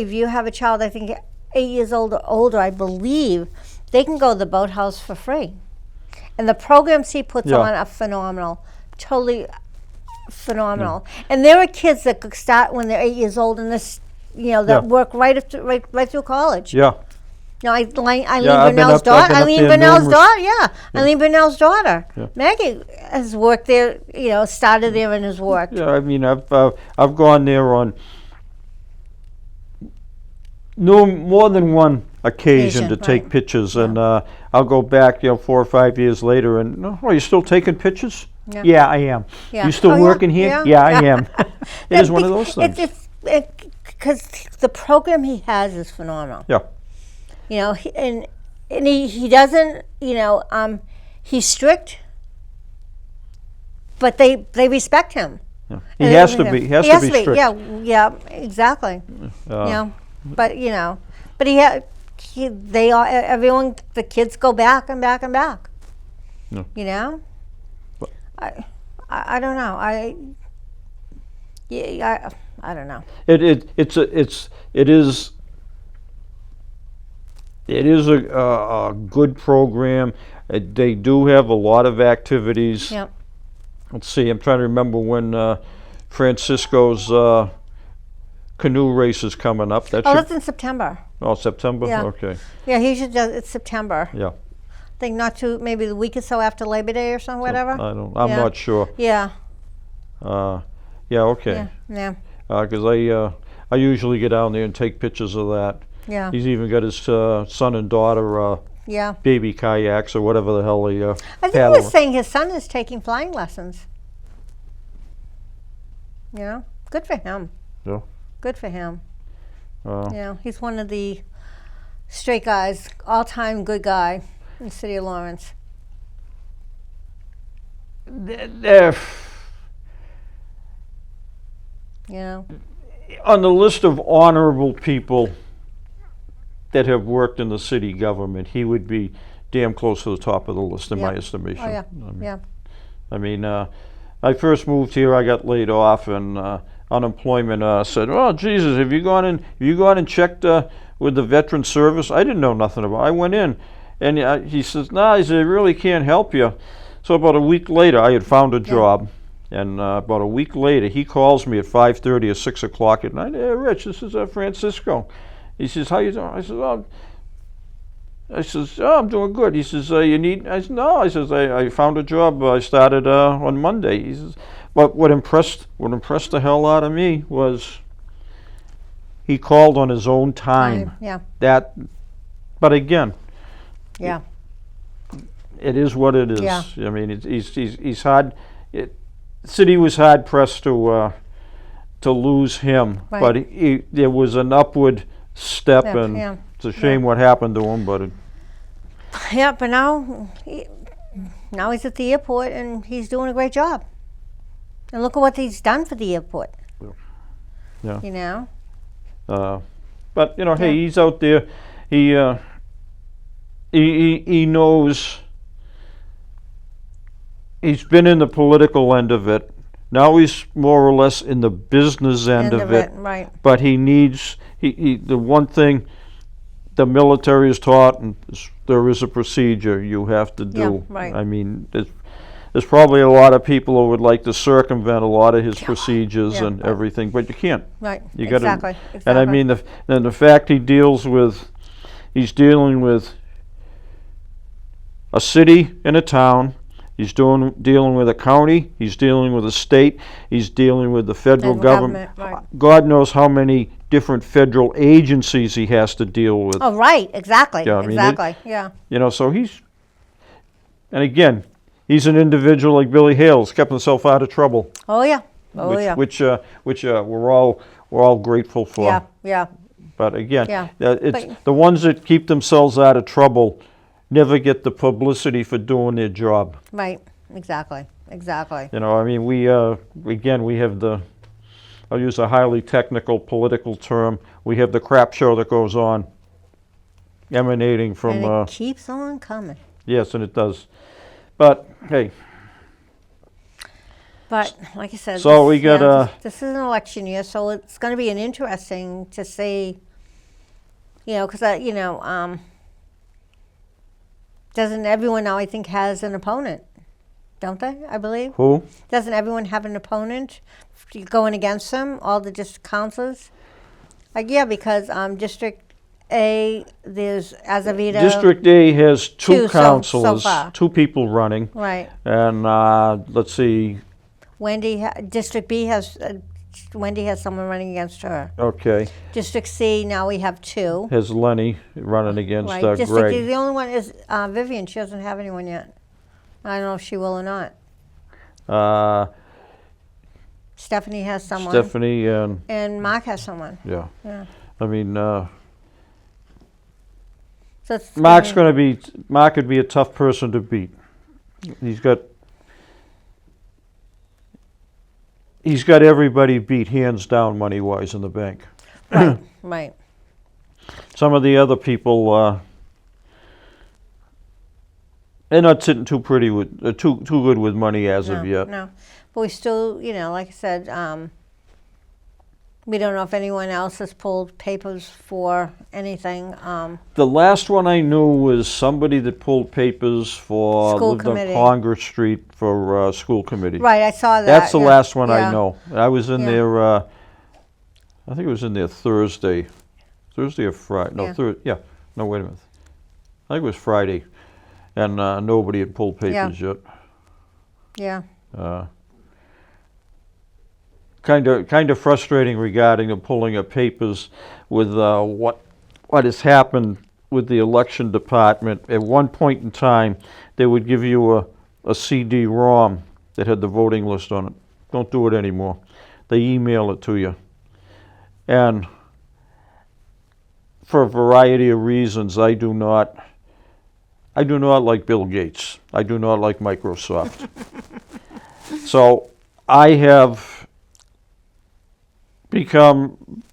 I think 8 years old or older, I believe, they can go to the boathouse for free. And the programs he puts on are phenomenal, totally phenomenal. And there are kids that could start when they're 8 years old, and this, that work right through college. yeah. Eileen I've been Burnell's up- daughter. I've been up Eileen there Burnell's numerous- daughter. Yeah, Eileen Burnell's daughter. Yeah. Maggie has worked there. Started there and has worked. Yeah, I mean, I've gone there on more than one occasion to take right. pictures, and I'll go back, 4 or 5 years later, and oh, you still taking pictures? Yeah. Yeah, I am. Yeah. You still Oh, yeah, working here? yeah. Yeah, I am. It is one of those things. Because the program he has is phenomenal. Yeah. And he doesn't. He's strict, but they respect him. Yeah. He has to be. He has to be strict. Yeah, exactly. But but everyone, the kids go back and back and back. Yeah. I don't know. I don't know. It is a good program. They do have a lot of activities. Yep. Let's see, I'm trying to remember when Francisco's canoe race is coming up. That's in September. Oh, September? Yeah. Okay. Yeah, he should do it's September. Yeah. I think maybe the week or so after Labor Day or something, whatever. I'm Yeah. not sure. Yeah. Yeah, okay. Yeah. Because I usually get down there and take pictures of that. Yeah. He's even got his son and daughter Yeah. baby kayaks or whatever the hell they I think he paddle. was saying his son is taking flying lessons. Good for him. Yeah. Good for him. Uh, He's one of the straight guys, all-time good guy in the city of Lawrence. they're on the list of honorable people that have worked in the city government, he would be damn close to the top of the list in my estimation. Oh, yeah. I mean, I first moved here, I got laid off, and unemployment said, "Oh Jesus, have you gone and checked with the veteran service?" I didn't know nothing about it. I went in, and he says, "No," he said, "I really can't help you." So about a week later, I had found a job, and about a week later, he calls me at 5:30 or 6 o'clock at night. "Hey, Rich, this is Francisco." He says, "How you doing?" I says, "Oh, I'm doing good." He says, "You need?" I said, "No." I says, "I found a job. I started on Monday." He says, "But what impressed the hell out of me was he called on his own time." Yeah. But again, Yeah. it is what it is. Yeah. I mean, he's hard. City was hard pressed to lose him, Right. but there was an upward step, Step, and yeah. it's a shame what happened to him. But Yeah, but now he's at the airport and he's doing a great job. And look at what he's done for the airport. Yeah. But hey, he's out there. He knows. He's been in the political end of it. Now he's more or less in the business end of it. Right. But he needs the one thing the military is taught, and there is a procedure you have to do. Yeah, right. I mean, there's probably a lot of people who would like to circumvent a lot of his procedures Yeah, and right. everything, but you can't. Right, You gotta, exactly, and I mean, the fact he's dealing with a city and a town, dealing with a county, he's dealing with a state, he's dealing with the federal And government. right. God knows how many different federal agencies he has to deal with. Oh, right, exactly, Yeah, I mean, exactly, yeah. So and again, he's an individual like Billy Hale's kept himself out of trouble, Oh, yeah, oh, yeah. which we're all grateful for. Yeah, yeah, But again, Yeah, it's but- the ones that keep themselves out of trouble never get the publicity for doing their job. right, exactly, exactly. I mean, we have I'll use a highly technical political term, we have the crap show that goes on emanating from, And it keeps on coming. yes, and it does. But, hey, But like I said, So we got, this is an election year, so it's going to be an interesting to see, because doesn't everyone now I think has an opponent, don't they? I believe who? doesn't everyone have an opponent going against them? All the district councils, yeah, because District A there's Azevedo. District A has two Two, so councilors, far. two people running, Right. and let's see, District B has Wendy has someone running against her. okay, District C, now we have two. has Lenny running against Right. District D, Greg. the only one is Vivian. She doesn't have anyone yet. I don't know if she will or not. Stephanie has someone. Stephanie and, And Mark has someone. yeah, Yeah. I mean, So it's Mark would be a tough person to beat. He's got everybody beat hands down money-wise in the bank. Right. Right. Some of the other people, they're not sitting too pretty with, too good with money as of yet. No. But we still, like I said, we don't know if anyone else has pulled papers for anything. The last one I knew was somebody that pulled papers for, School lived committee. on Congress Street for school committee. Right, I saw that. That's the yeah, last one I yeah. know. I was in Yeah. there, I think it was in there Thursday or Friday. No, Yeah. no, wait a minute. I think it was Friday, and nobody had pulled papers yet. Yeah. Kind of frustrating regarding the pulling of papers with what has happened with the election department. At one point in time, they would give you a CD-ROM that had the voting list on it. Don't do it anymore. They email it to you. And for a variety of reasons, I do not like Bill Gates. I do not like Microsoft. So I have become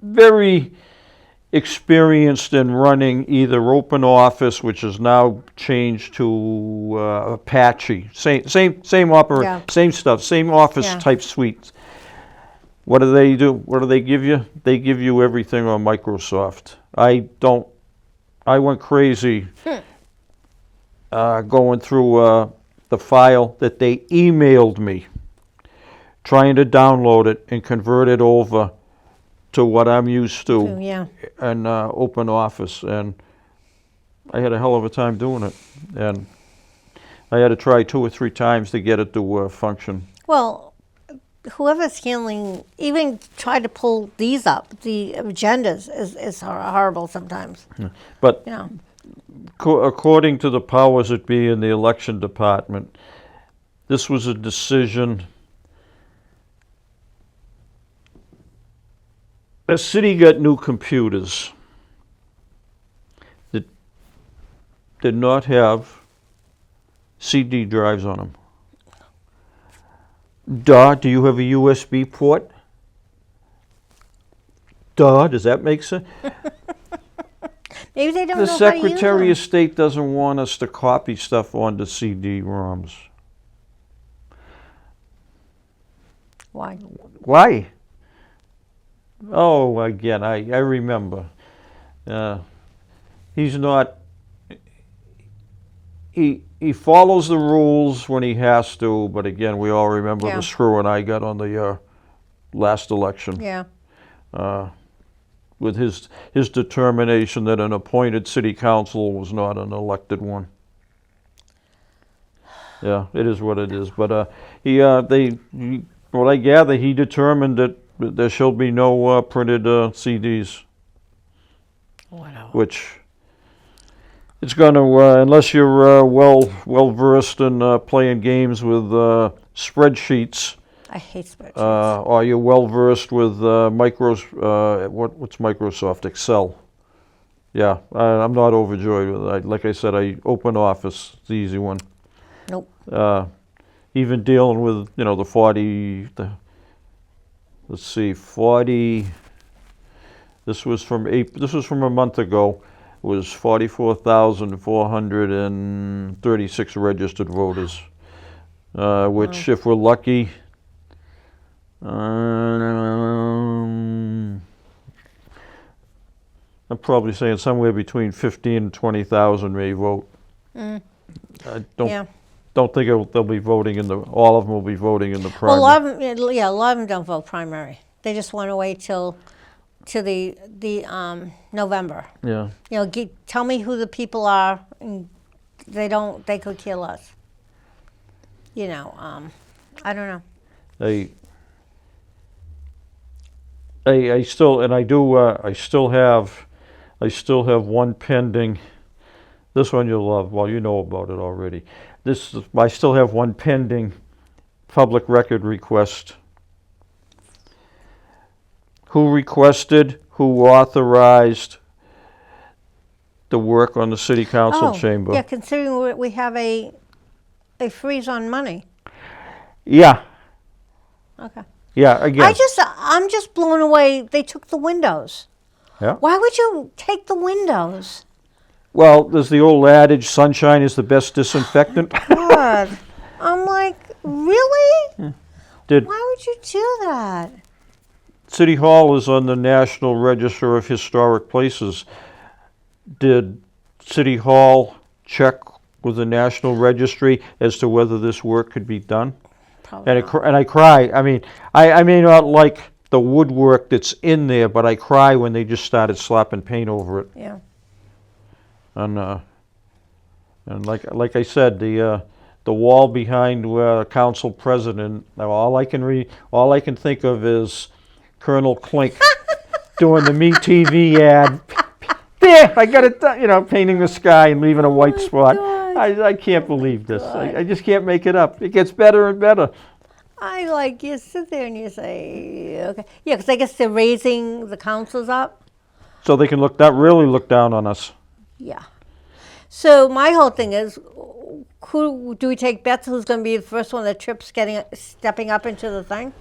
very experienced in running either Open Office, which is now changed to Apache. Same Yeah. same stuff, same Office Yeah. type suites. What do they do? What do they give you? They give you everything on Microsoft. I went crazy going through the file that they emailed me, trying to download it and convert it over to what I'm used to Yeah. in Open Office, and I had a hell of a time doing it, and I had to try 2 or 3 times to get it to function. Well, whoever's handling, even try to pull these up, the agendas is horrible sometimes. But Yeah. according to the powers that be in the election department, this was a decision. The city got new computers that did not have CD drives on them. Duh, do you have a USB port? Duh, does that make sense? Maybe they don't The know how to use Secretary them. of State doesn't want us to copy stuff onto CD-ROMs. Why? Why? Oh, again, I remember. He's not he follows the rules when he has to, but again, we all remember Yeah. the screwing I got on the last election. Yeah. With his determination that an appointed city council was not an elected one. Yeah, it is what it is. But what I gather, he determined that there shall be no printed CDs, Whatever. which it's going to, unless you're well versed in playing games with spreadsheets. I hate spreadsheets. Or you're well versed with what's Microsoft Excel? Yeah, I'm not overjoyed with it. Like I said, Open Office, it's the easy one. Nope. Even dealing with the 40. Let's see, 40. This was from a month ago. It was 44,436 registered voters, which, if we're lucky. I'm probably saying somewhere between 15 and 20,000 may vote. I don't think they'll be voting all of them will be voting in the primary. Well, a lot of them, a lot of them don't vote primary. They just want to wait till the November. Yeah. Tell me who the people are, and they could care less. I don't know. I still have one pending. This one you'll love. Well, you know about it already. I still have one pending public record request. Who requested, who authorized the work on the city council chamber? Yeah, considering we have a freeze on money. Yeah. Okay. Yeah, again. I'm just blown away. They took the windows. Yeah. Why would you take the windows? Well, there's the old adage, sunshine is the best disinfectant. God. I'm like, really? Did Why would you do that? City Hall is on the National Register of Historic Places. Did City Hall check with the National Registry as to whether this work could be done? Probably not. And I cry. I mean, I may not like the woodwork that's in there, but I cry when they just started slapping paint over it. Yeah. And like I said, the wall behind council president. All I can think of is Colonel Klink doing the Me TV ad. There, I got it done. Painting the sky and leaving a white spot. God. I can't believe this. I just can't make it up. It gets better and better. You sit there and you say, okay. Yeah, because I guess they're raising the councils up. So they can really look down on us. Yeah. So my whole thing is, who do we take bets? Who's going to be the first one that trips stepping up into the thing?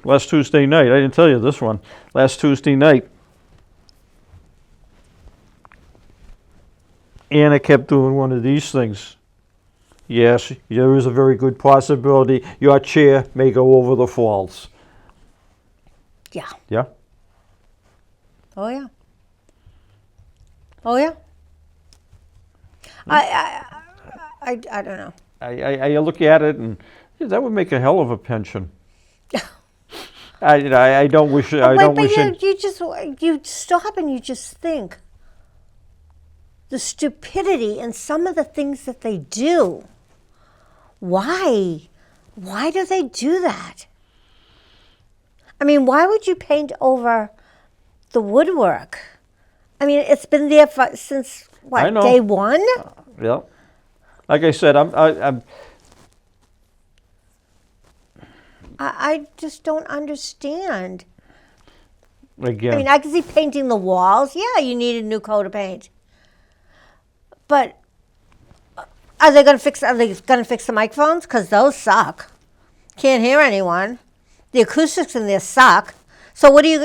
Last Tuesday night. I didn't tell you this one. Last Tuesday night, Anna kept doing one of these things. Yes, there is a very good possibility your chair may go over the falls. Yeah. Yeah? Oh, yeah. Oh, yeah. I don't know. I look at it and that would make a hell of a pension. I don't wish it. You stop and you just think the stupidity in some of the things that they do. Why? Why do they do that? I mean, why would you paint over the woodwork? I mean, it's been there since what, I know. day one? Yeah. Like I said, I just don't understand. again. I mean, I can see painting the walls. Yeah, you need a new coat of paint. But are they going to fix the microphones? Because those suck. Can't hear anyone. The acoustics in there suck. So what do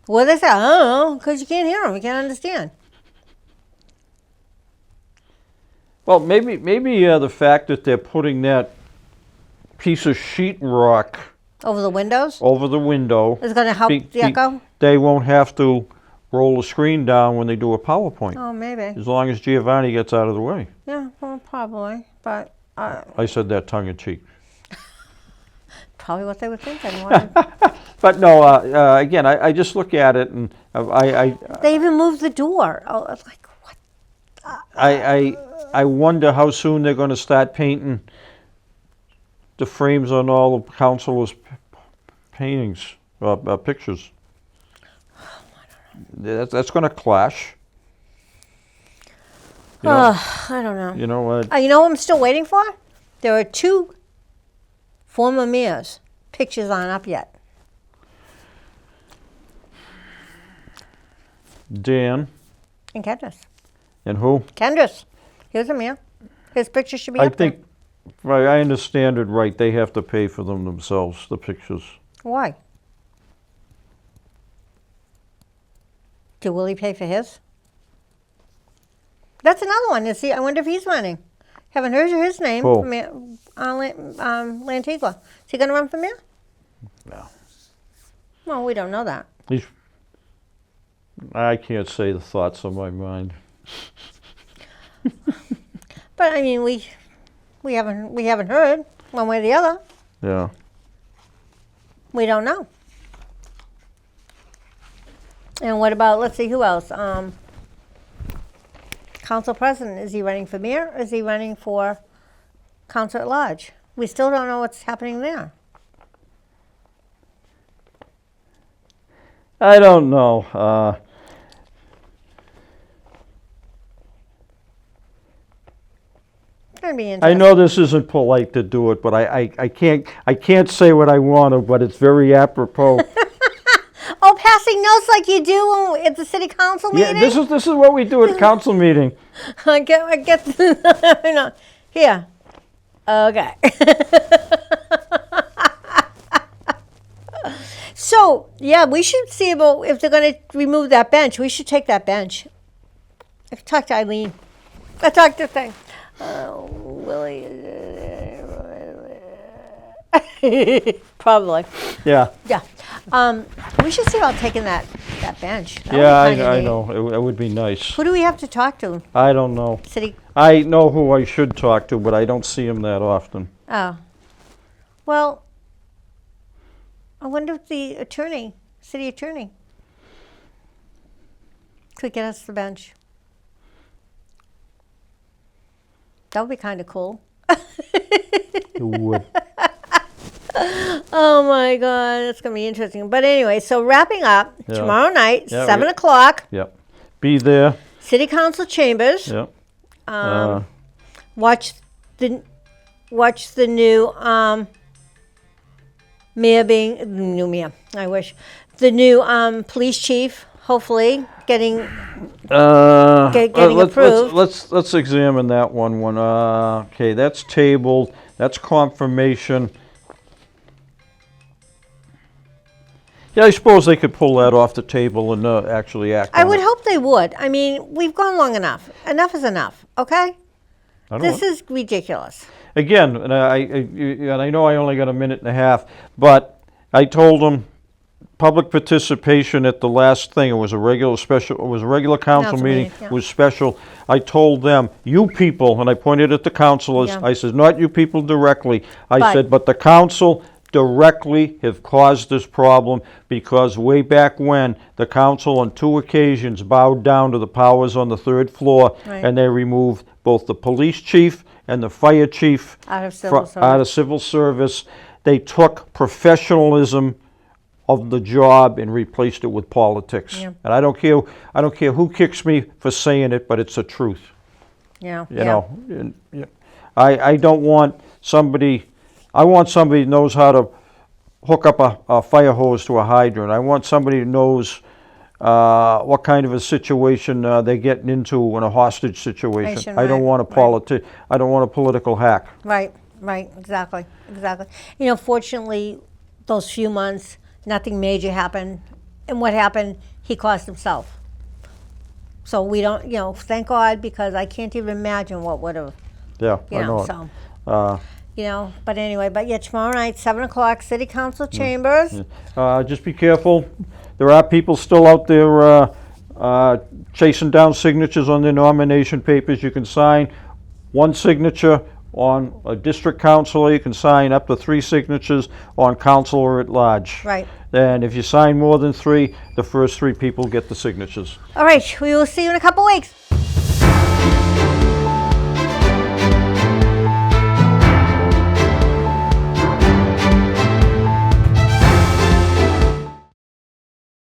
what do they say? I don't know, because you can't hear them. You can't understand. Well, maybe the fact that they're putting that piece of sheetrock Over the windows? over the window Is it going to help the echo? They won't have to roll the screen down when they do a PowerPoint, Oh, maybe. as long as Giovanni gets out of the way. Yeah, well, probably. But I said that tongue in cheek. probably what they were thinking. But no, again, I just look at it and They even moved the door. Oh, it's like, what? I wonder how soon they're going to start painting the frames on all the councilors' paintings, pictures. That's going to clash. You know, I don't know. you know what? You know what I'm still waiting for? There are 2 former mayors. Pictures aren't up yet. Dan And Kendris. and who? Kendris. Here's a mayor. His picture should be I up there. think, right, I understand it right. They have to pay for them themselves, the pictures. Why? Did Willie pay for his? That's another one. Is he? I wonder if he's running. Haven't heard his name. Who? Lantigua. Is he going to run for mayor? No. Well, we don't know that. I can't say the thoughts of my mind. But I mean, we haven't heard one way or the other. Yeah. We don't know. And what about, let's see, who else? Council president, is he running for mayor or is he running for council at large? We still don't know what's happening there. I don't know. It's going to be I interesting. know this isn't polite to do it, but I can't say what I want to, but it's very apropos. Oh, passing notes like you do at the city council meeting? Yeah, this is what we do at council meeting. I get no. Here. Okay. So, yeah, we should see about if they're going to remove that bench. We should take that bench. I talked to Eileen. I talked to thing. Willie. Probably. Yeah. Yeah. We should see about taking that bench. That would be Yeah, kinda I neat. know. It would be nice. Who do we have to talk to? I don't know. City. I know who I should talk to, but I don't see him that often. Oh. Well, I wonder if the city attorney, could get us the bench. That would be kind of cool. It would. Oh my God, that's going to be interesting. But anyway, so wrapping up, Yeah. tomorrow night, Yeah, 7 o'clock, Yep. Be there. City Council chambers. Yep. Watch the new the new police chief. Hopefully, getting getting approved. Let's examine that one. Okay, that's tabled. That's confirmation. Yeah, I suppose they could pull that off the table and actually act I on would it. hope they would. I mean, we've gone long enough. Enough is enough. Okay, I don't this know. is ridiculous. Again, and I know I only got a minute and a half, but I told them public participation at the last thing. It was a regular council Council meeting. meeting, yeah. It was special. I told them, you people, and I pointed at the councilors. Yeah. I said, not you people directly. I But- said, but the council directly have caused this problem because way back when, the council on 2 occasions bowed down to the powers on the 3rd floor, Right. and they removed both the police chief and the fire chief Out of civil service. out of civil service. They took professionalism of the job and replaced it with politics. Yeah. And I don't care who kicks me for saying it, but it's the truth. Yeah. You know, and, I don't want somebody. I want somebody who knows how to hook up a fire hose to a hydrant. I want somebody who knows what kind of a situation they're getting into in a hostage situation. I don't Right, want a I don't want a political hack. Right. Exactly. You know, fortunately, those few months, nothing major happened, and what happened, he caused himself. So we don't, thank God, because I can't even imagine what would have, Yeah, I know it. so. But anyway, tomorrow night, 7 o'clock, City Council chambers. Just be careful. There are people still out there chasing down signatures on their nomination papers. You can sign one signature on a district councilor. You can sign up to 3 signatures on councilor at large. Right. And if you sign more than 3, the first 3 people get the signatures. All right, we will see you in a couple weeks.